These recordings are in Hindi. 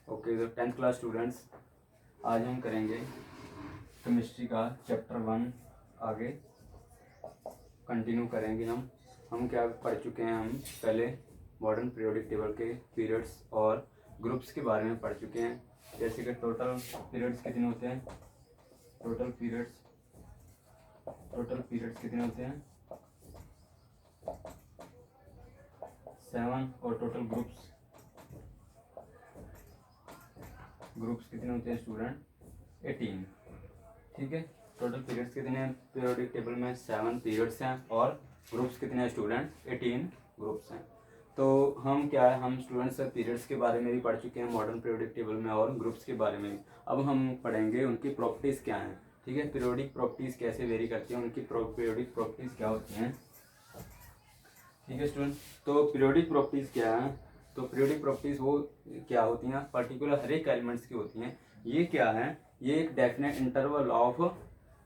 ओके तो 10th क्लास स्टूडेंट्स, आज हम करेंगे केमिस्ट्री का चैप्टर 1 आगे कंटिन्यू करेंगे। हम क्या पढ़ चुके हैं। हम पहले मॉडर्न पीरियोडिक टेबल के पीरियड्स और ग्रुप्स के बारे में पढ़ चुके हैं। जैसे कि टोटल पीरियड्स कितने होते हैं, टोटल पीरियड्स कितने होते हैं 7, और टोटल ग्रुप्स कितने होते हैं स्टूडेंट 18। ठीक है, टोटल पीरियड्स कितने हैं पीरियोडिक टेबल में 7 पीरियड्स हैं और ग्रुप्स कितने हैं स्टूडेंट 18 ग्रुप्स हैं। तो हम क्या है, हम स्टूडेंट्स पीरियड्स के बारे में भी पढ़ चुके हैं मॉडर्न पीरियोडिक टेबल में और ग्रुप्स के बारे में भी। अब हम पढ़ेंगे उनकी प्रॉपर्टीज़ क्या हैं। ठीक है, पीरियोडिक प्रॉपर्टीज़ कैसे वेरी करती हैं, उनकी पीरियोडिक प्रॉपर्टीज़ क्या होती हैं। ठीक है स्टूडेंट, तो पीरियोडिक प्रॉपर्टीज़ क्या है, तो पीरियोडिक प्रॉपर्टीज़ वो क्या होती हैं, पर्टिकुलर हर एक एलिमेंट्स की होती हैं। ये क्या है, ये एक definite interval of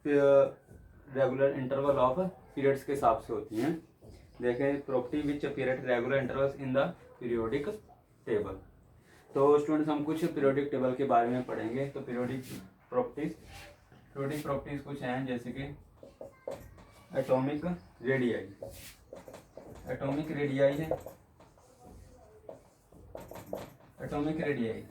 regular interval of periods के हिसाब से होती हैं। देखें, property which appear at regular intervals in the periodic table. तो स्टूडेंट्स हम कुछ पीरियोडिक टेबल के बारे में पढ़ेंगे। तो पीरियोडिक प्रॉपर्टीज़ कुछ हैं, जैसे कि एटॉमिक रेडियाई है। एटॉमिक रेडियाई,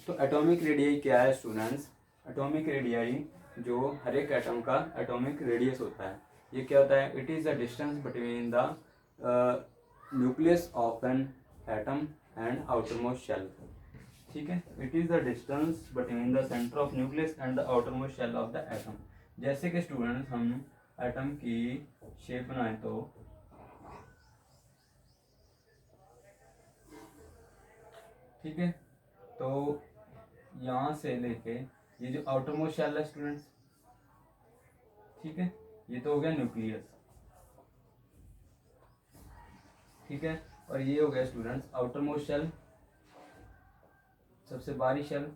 तो एटॉमिक रेडियाई क्या है स्टूडेंट्स, एटॉमिक रेडियाई जो हर एक एटम का एटॉमिक रेडियस होता है। ये क्या होता है, it is the distance between the nucleus of an atom and outermost shell. ठीक है, it is the distance between the centre of nucleus and the outermost shell of the atom. जैसे कि स्टूडेंट्स हम एटम की शेप बनाएं तो ठीक है, तो यहाँ से लेके ये जो आउटर मोस्ट शेल है स्टूडेंट्स, ठीक है, ये तो हो गया न्यूक्लियस। ठीक है, और ये हो गया स्टूडेंट्स आउटर मोस्ट शेल, सबसे बाहरी शेल।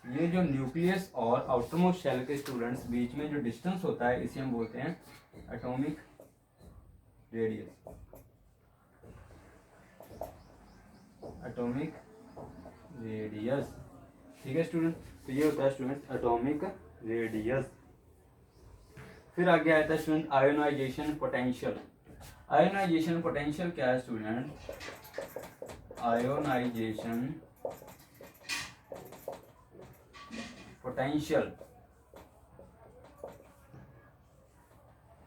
ये जो न्यूक्लियस और आउटर मोस्ट शेल के स्टूडेंट्स बीच में जो डिस्टेंस होता है, इसे हम बोलते हैं एटॉमिक रेडियस। एटॉमिक रेडियस, ठीक है स्टूडेंट, तो ये होता है स्टूडेंट एटॉमिक रेडियस। फिर आगे आता है student ionisation potential. Ionisation potential क्या है student, ionisation potential,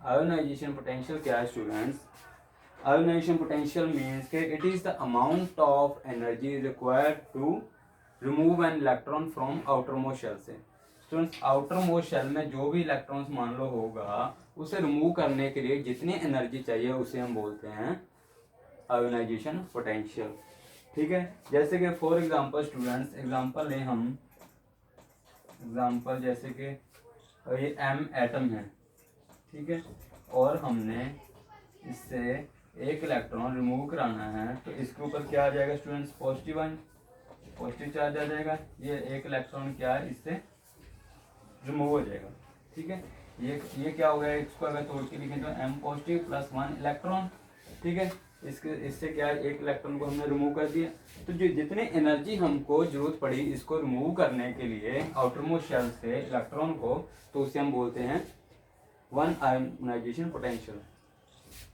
ionisation potential क्या है स्टूडेंट्स, आयोनाइजेशन पोटेंशियल मीन्स के it is the amount of energy required to remove an electron from outer most shell से। स्टूडेंट्स आउटर मोस्ट शेल में जो भी इलेक्ट्रॉन्स मान लो होगा, उसे रिमूव करने के लिए जितनी एनर्जी चाहिए उसे हम बोलते हैं आयोनाइजेशन पोटेंशियल। ठीक है, जैसे कि फॉर एग्जांपल स्टूडेंट्स, एग्जांपल लें हम, एग्जांपल जैसे कि ये एम एटम है, ठीक है, और हमने इससे एक इलेक्ट्रॉन रिमूव कराना है, तो इसके ऊपर क्या आ जाएगा स्टूडेंट्स, पॉजिटिव चार्ज आ जाएगा। ये एक इलेक्ट्रॉन क्या है, इससे रिमूव हो जाएगा। ठीक है, ये क्या हो गया, इसको अगर तोड़ के लिखें तो m पॉजिटिव प्लस 1 इलेक्ट्रॉन। ठीक है, इससे क्या है, एक इलेक्ट्रॉन को हमने रिमूव कर दिया। तो जो जितनी एनर्जी हमको जरूरत पड़ी इसको रिमूव करने के लिए आउटर मोस्ट शेल से इलेक्ट्रॉन को, तो उसे हम बोलते हैं 1 आयोनाइजेशन पोटेंशियल।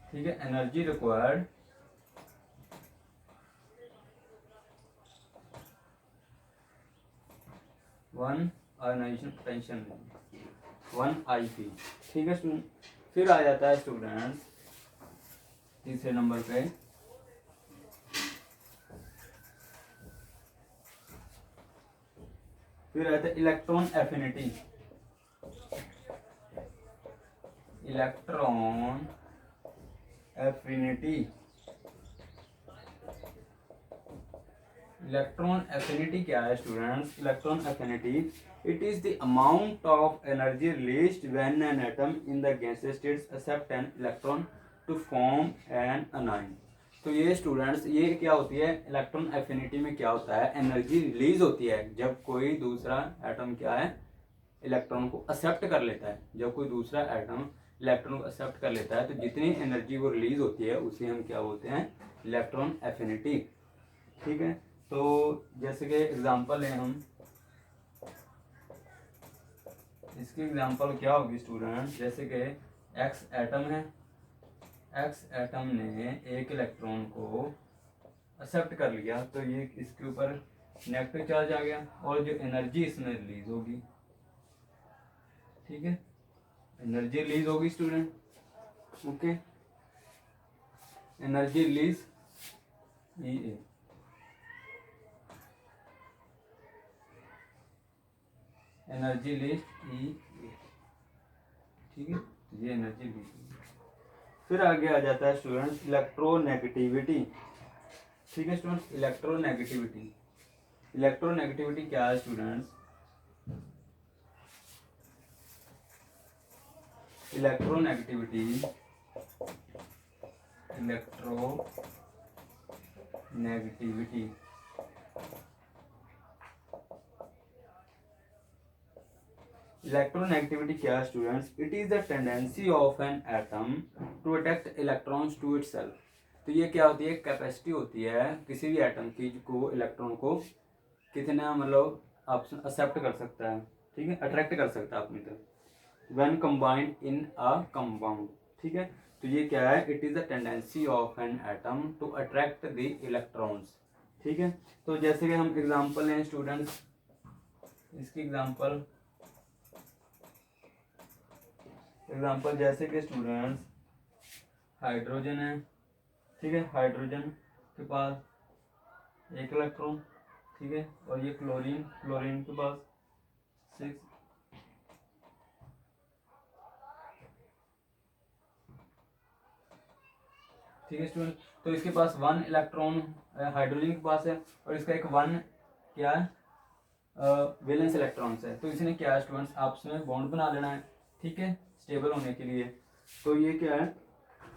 ठीक है, energy required 1 ionization potential 1 IP। ठीक है स्टूडेंट, फिर आ जाता है स्टूडेंट्स तीसरे नंबर पे फिर आता है electron affinity. Electron affinity, electron affinity क्या है students, electron affinity it is the amount of energy released when an atom in the gaseous states accept an electron to form an anion. तो ये स्टूडेंट्स, ये क्या होती है, इलेक्ट्रॉन एफिनिटी में क्या होता है, एनर्जी रिलीज होती है जब कोई दूसरा एटम क्या है, इलेक्ट्रॉन को एक्सेप्ट कर लेता है। जब कोई दूसरा एटम इलेक्ट्रॉन को एक्सेप्ट कर लेता है तो जितनी एनर्जी वो रिलीज होती है उसे हम क्या बोलते हैं, इलेक्ट्रॉन एफिनिटी। ठीक है। तो जैसे कि एग्जांपल है, हम इसकी एग्जांपल क्या होगी स्टूडेंट, जैसे कि एक्स एटम है, एक्स एटम ने एक इलेक्ट्रॉन को एक्सेप्ट कर लिया, तो ये इसके ऊपर नेगेटिव चार्ज आ गया और जो एनर्जी इसमें रिलीज होगी, ठीक है, एनर्जी रिलीज होगी स्टूडेंट, ओके, एनर्जी रिलीज ई ए, एनर्जी रिलीज ई ए, ठीक है, ये एनर्जी रिलीज होगी। फिर आगे आ जाता है स्टूडेंट इलेक्ट्रोनेगेटिविटी, ठीक है स्टूडेंट, इलेक्ट्रोनेगेटिविटी, इलेक्ट्रोनेगेटिविटी क्या है स्टूडेंट्स, इलेक्ट्रोनेगेटिविटी, इलेक्ट्रोनेगेटिविटी इलेक्ट्रोनेगेटिविटी क्या है students, it is the tendency of an atom to attract electrons to itself. तो ये क्या होती है, कैपेसिटी होती है किसी भी एटम की को इलेक्ट्रॉन को कितना मतलब आप एक्सेप्ट कर सकता है, ठीक है, अट्रैक्ट कर सकता है अपनी तरफ when combined in a compound, ठीक है। तो ये क्या है, it is the tendency of an atom to attract the electrons, ठीक है। तो जैसे कि हम एग्जांपल हैं स्टूडेंट्स, इसकी एग्जांपल जैसे कि स्टूडेंट्स हाइड्रोजन है, ठीक है, हाइड्रोजन के पास एक इलेक्ट्रॉन, ठीक है, और ये क्लोरीन, क्लोरीन के पास 6, ठीक है स्टूडेंट। तो इसके पास 1 इलेक्ट्रॉन हाइड्रोजन के पास है और इसका एक 1 क्या है वैलेंस इलेक्ट्रॉन्स है। तो इसने क्या है स्टूडेंट्स, आपस में बॉन्ड बना लेना है, ठीक है, स्टेबल होने के लिए। तो ये क्या है,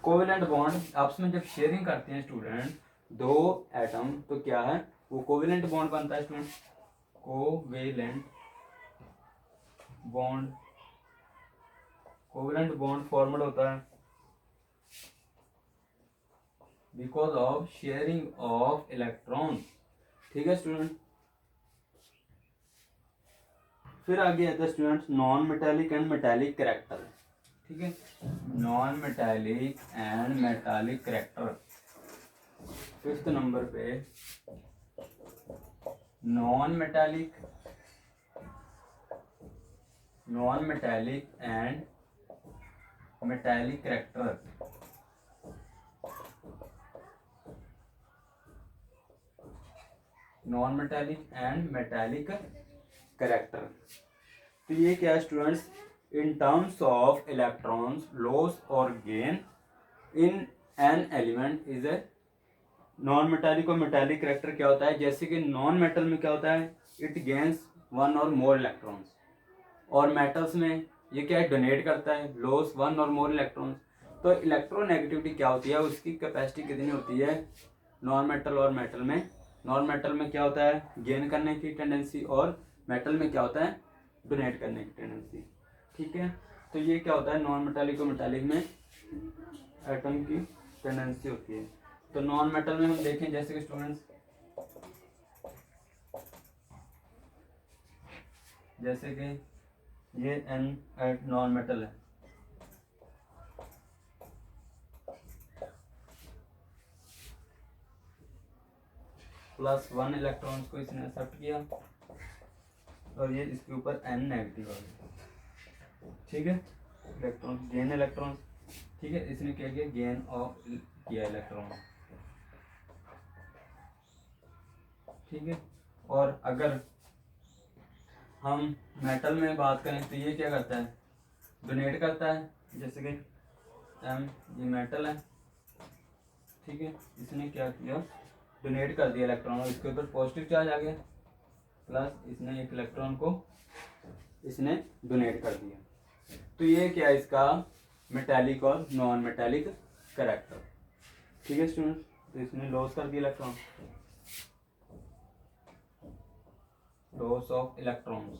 कोवेलेंट बॉन्ड आपस में जब शेयरिंग करते हैं स्टूडेंट दो एटम, तो क्या है वो कोवेलेंट बॉन्ड बनता है student, covalent bond, covalent bond formed होता है because of sharing of electron, ठीक है स्टूडेंट। फिर आगे आता है students non metallic and metallic character, ठीक है, non metallic and metallic character. 5th number पे non metallic and metallic character, non metallic and metallic character. तो ये क्या है students, in terms of electrons loss और gain in an element is a non metallic और मेटालिक कैरेक्टर क्या होता है, जैसे कि नॉन मेटल में क्या होता है, इट गेन्स 1 और मोर इलेक्ट्रॉन्स, और मेटल्स में ये क्या है, डोनेट करता है, लॉस 1 और मोर इलेक्ट्रॉन्स। तो इलेक्ट्रोनेगेटिविटी क्या होती है, उसकी कैपेसिटी कितनी होती है नॉन मेटल और मेटल में, नॉन मेटल में क्या होता है गेन करने की टेंडेंसी और मेटल में क्या होता है डोनेट करने की टेंडेंसी, ठीक है। तो ये क्या होता है नॉन मेटालिक और मेटालिक में एटम की टेंडेंसी होती है। तो नॉन मेटल में हम देखें जैसे कि स्टूडेंट्स, जैसे कि ये एन नॉन मेटल है, +1 इलेक्ट्रॉन्स को इसने एक्सेप्ट किया और ये इसके ऊपर N नेगेटिव आ गया, ठीक है, इलेक्ट्रॉन गेन इलेक्ट्रॉन, ठीक है, इसने क्या किया गेन ऑफ किया इलेक्ट्रॉन, ठीक है। और अगर हम मेटल में बात करें तो ये क्या करता है डोनेट करता है, जैसे कि M ये मेटल है, ठीक है, इसने क्या किया डोनेट कर दिया इलेक्ट्रॉन और इसके ऊपर पॉजिटिव चार्ज आ गया, प्लस इसने एक इलेक्ट्रॉन को इसने डोनेट कर दिया। तो ये क्या है इसका मेटालिक और नॉन मेटालिक कैरेक्टर, ठीक है स्टूडेंट। तो इसने लॉस कर दिया electron, loss of electrons,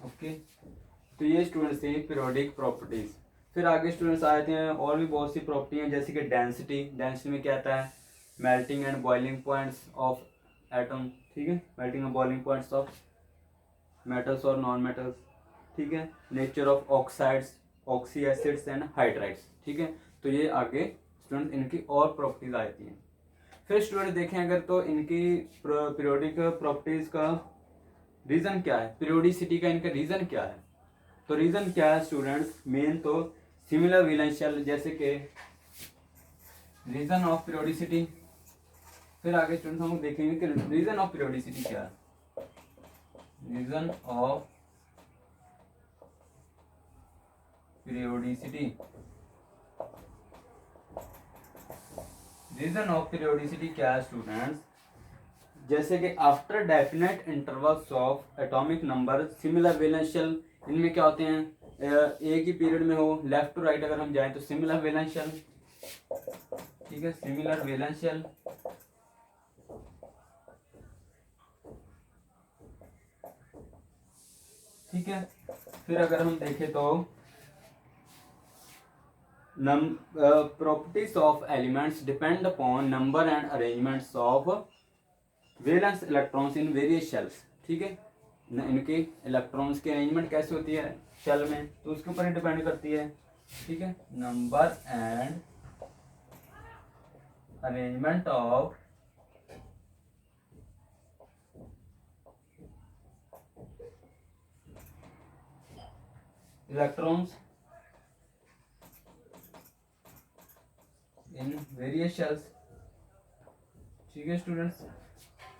okay. तो ये स्टूडेंट्स थे पीरियोडिक प्रॉपर्टीज। फिर आगे स्टूडेंट्स आते हैं और भी बहुत सी प्रॉपर्टी हैं, जैसे कि डेंसिटी। डेंसिटी में क्या आता है, melting and boiling points of atom, ठीक है, melting and boiling points of metals और नॉन मेटल्स, ठीक है, nature of oxides, oxy acids and hydrides, ठीक है। तो ये आगे स्टूडेंट इनकी और प्रॉपर्टीज आती हैं। फिर स्टूडेंट देखें अगर तो इनकी पीरियोडिक प्रॉपर्टीज का रीजन क्या है, पीरियोडिसिटी का इनका रीजन क्या है। तो रीजन क्या है स्टूडेंट्स, मेन तो सिमिलर वैलेंशियल, जैसे कि रीजन ऑफ पीरियोडिसिटी। फिर आगे स्टूडेंट हम देखेंगे कि रीजन ऑफ पीरियोडिसिटी क्या है। Reason of periodicity, reason of periodicity क्या है स्टूडेंट्स, जैसे कि after definite intervals of atomic number similar valential, इनमें क्या होते हैं, एक ही पीरियड में हो, लेफ्ट टू राइट अगर हम जाएं तो सिमिलर वैलेंशियल, ठीक है, सिमिलर वैलेंशियल। ठीक है, फिर अगर हम देखें तो properties of elements depend upon number and arrangements of valence electrons in various shells, ठीक है, इनके इलेक्ट्रॉन्स की अरेंजमेंट कैसे होती है शेल में, तो उसके ऊपर ही डिपेंड करती है, ठीक है, number and arrangement of electrons in various shells, ठीक है स्टूडेंट्स।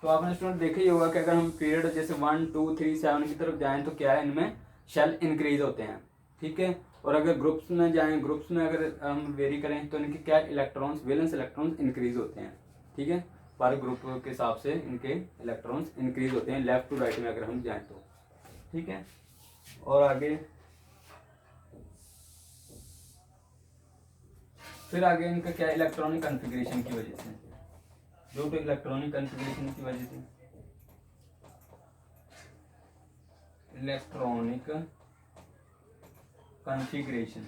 तो आपने स्टूडेंट देखा ही होगा कि अगर हम पीरियड जैसे 1 2 3 7 की तरफ जाएं तो क्या है, इनमें शेल इंक्रीज होते हैं, ठीक है। और अगर ग्रुप्स में जाएं, ग्रुप्स में अगर हम वेरी करें तो इनके क्या इलेक्ट्रॉन्स, वैलेंस इलेक्ट्रॉन्स इंक्रीज होते हैं, ठीक है, पर ग्रुप के हिसाब से इनके इलेक्ट्रॉन्स इंक्रीज होते हैं लेफ्ट टू राइट में अगर हम जाएं तो, ठीक है। और आगे फिर आगे इनका क्या इलेक्ट्रॉनिक कॉन्फ़िगरेशन की वजह से, ड्यू टू इलेक्ट्रॉनिक कॉन्फ़िगरेशन की वजह से, इलेक्ट्रॉनिक कॉन्फ़िगरेशन,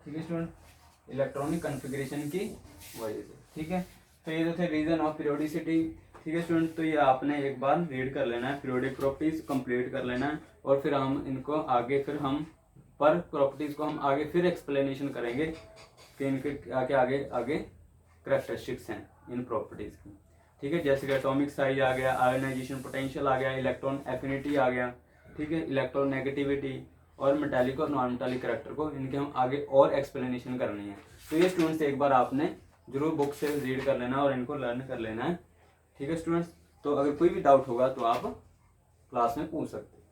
ठीक है स्टूडेंट, इलेक्ट्रॉनिक कॉन्फ़िगरेशन की वजह से, ठीक है। तो ये जो थे रीजन ऑफ पीरियोडिसिटी, ठीक है स्टूडेंट। तो ये आपने एक बार रीड कर लेना है, पीरियोडिक प्रॉपर्टीज कंप्लीट कर लेना है, और फिर हम इनको आगे फिर हम पर प्रॉपर्टीज को हम आगे फिर एक्सप्लेनेशन करेंगे कि इनके आगे आगे आगे कैरेक्टरिस्टिक्स हैं इन प्रॉपर्टीज की, ठीक है। जैसे कि एटॉमिक साइज आ गया, आयोनाइजेशन पोटेंशियल आ गया, इलेक्ट्रॉन एफिनिटी आ गया, ठीक है, इलेक्ट्रॉन नेगेटिविटी और मेटालिक और नॉन मेटालिक करैक्टर को, इनके हम आगे और एक्सप्लेनेशन करनी है। तो ये स्टूडेंट्स एक बार आपने जरूर बुक से रीड कर लेना और इनको लर्न कर लेना है, ठीक है स्टूडेंट्स। तो अगर कोई भी डाउट होगा तो आप क्लास में पूछ सकते हैं।